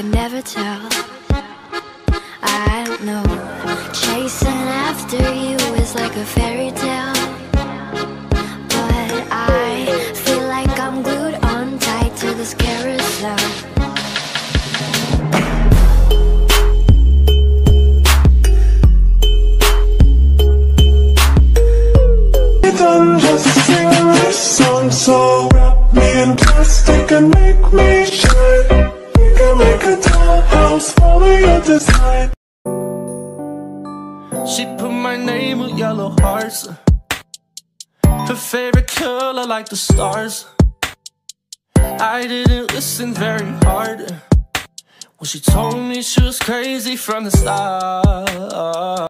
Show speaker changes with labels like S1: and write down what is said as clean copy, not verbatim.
S1: can never tell. I don't know. Chasing after you is like a fairy tale, but I feel like I'm glued on tight to this carousel.
S2: Just sing this song, so wrap me in plastic and make me shine. We can make a dollhouse, follow your design.
S3: She put my name with yellow hearts. Her favorite color like the stars. I didn't listen very hard when she told me she was crazy from the start.